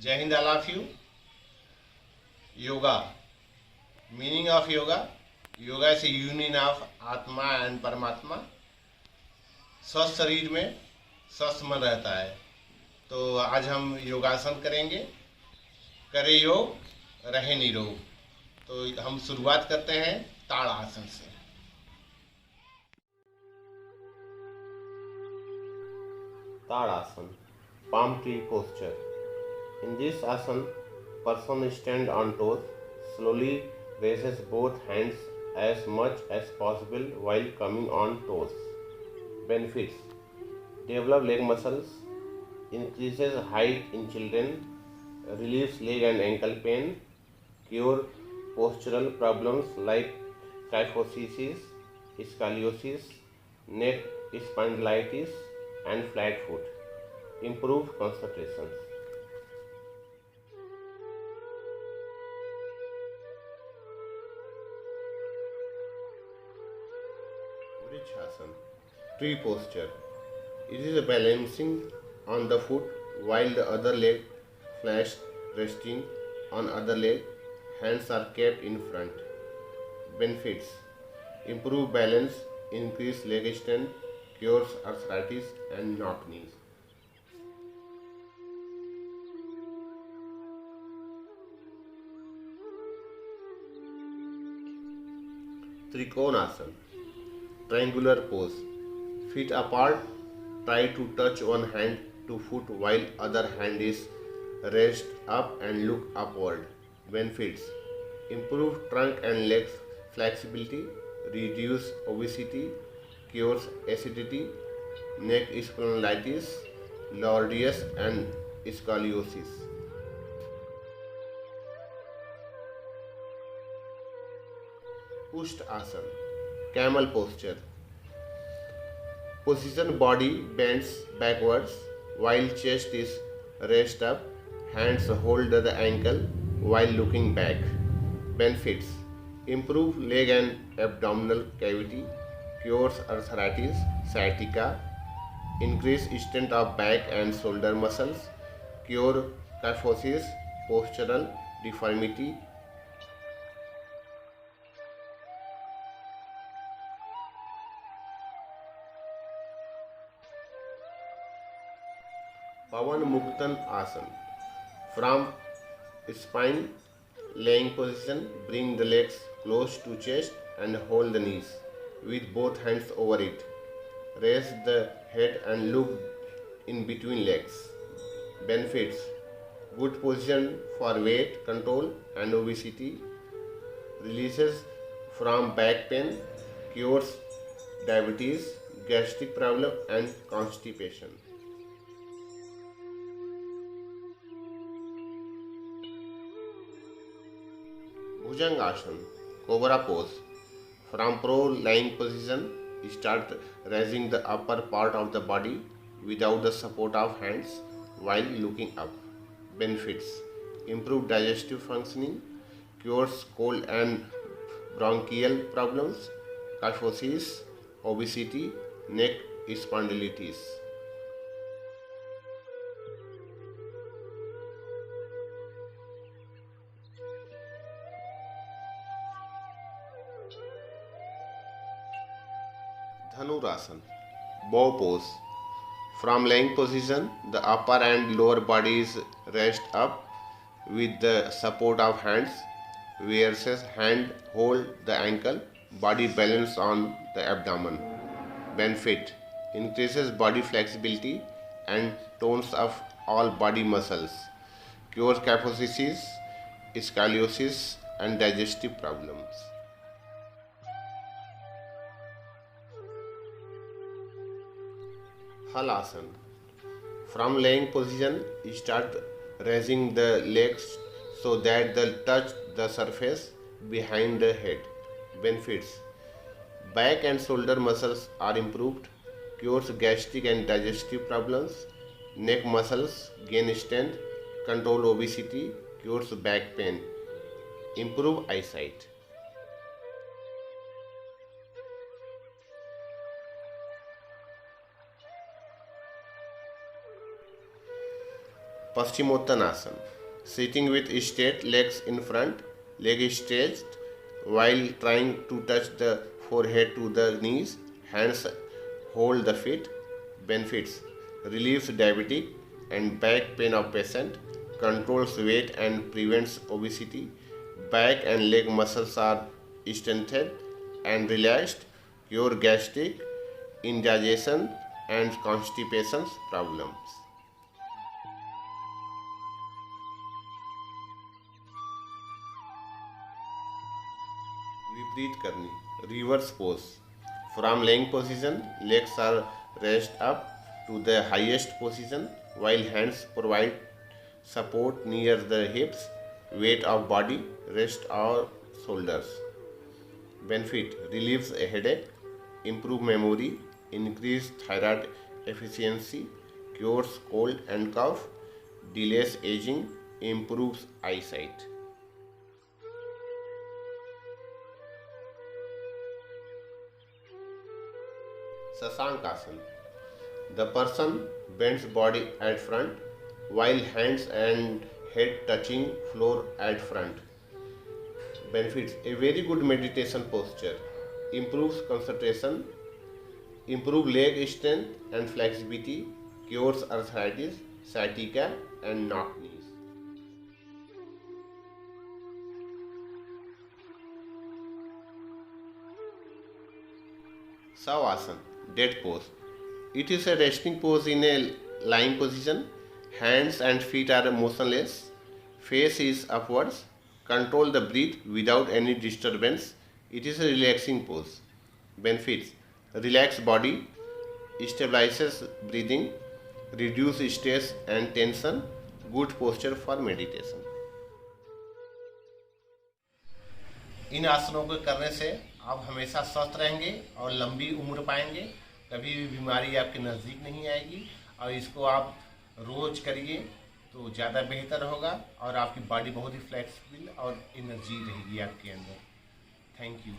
जय Hind all of you. Yoga, meaning of yoga, yoga is union of आत्मा and परमात्मा। स्वस्थ शरीर में स्वस्थ मन रहता है। तो आज हम योगासन करेंगे। करे योग रहे निरोग। तो हम शुरुआत करते हैं ताड़ासन से। Tadasana, palm tree posture. In this asana, person stands on toes, slowly raises both hands as much as possible while coming on toes. Benefits: develop leg muscles, increases height in children, relieves leg and ankle pain, cure postural problems like kyphosis, scoliosis, neck spondylitis, and flat foot. Improve concentration. Vrikshasana, tree posture. It is a balancing on the foot while the other leg flashed resting on other leg. Hands are kept in front. Benefits: improve balance, increase leg strength, cures arthritis and knock knees. Trikonasana, triangular pose. Feet apart, try to touch one hand to foot while other hand is raised up and look upward. Benefits: improve trunk and legs flexibility, reduce obesity, cures acidity, neck spondylitis, lordosis and scoliosis. Pushed asana, camel posture. Position body bends backwards while chest is raised up. Hands hold the ankle while looking back. Benefits: improve leg and abdominal cavity, cures arthritis, sciatica, increase strength of back and shoulder muscles, cure kyphosis, postural deformity. Pavan Muktan Asana. From spine laying position, bring the legs close to chest and hold the knees with both hands over it. Raise the head and look in between legs. Benefits: good position for weight control and obesity, releases from back pain, cures diabetes, gastric problem and constipation. Bhujangasana, Cobra pose. From pro-lying position, start raising the upper part of the body without the support of hands while looking up. Benefits: improve digestive functioning, cures cold and bronchial problems, kyphosis, obesity, neck spondylitis. Dhanurasana, bow pose. From laying position, the upper and lower body is raised up with the support of hands. Versus hand hold the ankle, body balance on the abdomen. Benefit: increases body flexibility and tones of all body muscles. Cures kyphosis, scoliosis and digestive problems. Halasana. From laying position, start raising the legs so that they touch the surface behind the head. Benefits: back and shoulder muscles are improved, cures gastric and digestive problems, neck muscles gain strength, control obesity, cures back pain, improve eyesight. Paschimottanasana, sitting with straight legs in front, leg stretched while trying to touch the forehead to the knees, hands hold the feet. Benefits: relieves diabetic and back pain of patient, controls weight and prevents obesity, back and leg muscles are strengthened and relaxed, cure gastric, indigestion and constipation problems. विपरीत करनी, reverse pose. From laying position, legs are raised up to the highest position while hands provide support near the hips, weight of body rest our shoulders. Benefit: relieves a headache, improve memory, increase thyroid efficiency, cures cold and cough, delays aging, improves eyesight. Sasankasana. The person bends body at front while hands and head touching floor at front. Benefits: a very good meditation posture, improves concentration, improve leg strength and flexibility, cures arthritis, sciatica and knock knees. Savasana, dead pose. It is a resting pose in a lying position. Hands and feet are motionless. Face is upwards. Control the breath without any disturbance. It is a relaxing pose. Benefits: relax body, stabilizes breathing, reduce stress and tension, good posture for meditation. इन आसनों को करने से आप हमेशा स्वस्थ रहेंगे और लंबी उम्र पाएंगे, कभी भी बीमारी आपके नज़दीक नहीं आएगी। और इसको आप रोज करिए तो ज़्यादा बेहतर होगा और आपकी बॉडी बहुत ही फ्लेक्सिबल और एनर्जी रहेगी आपके अंदर। Thank you.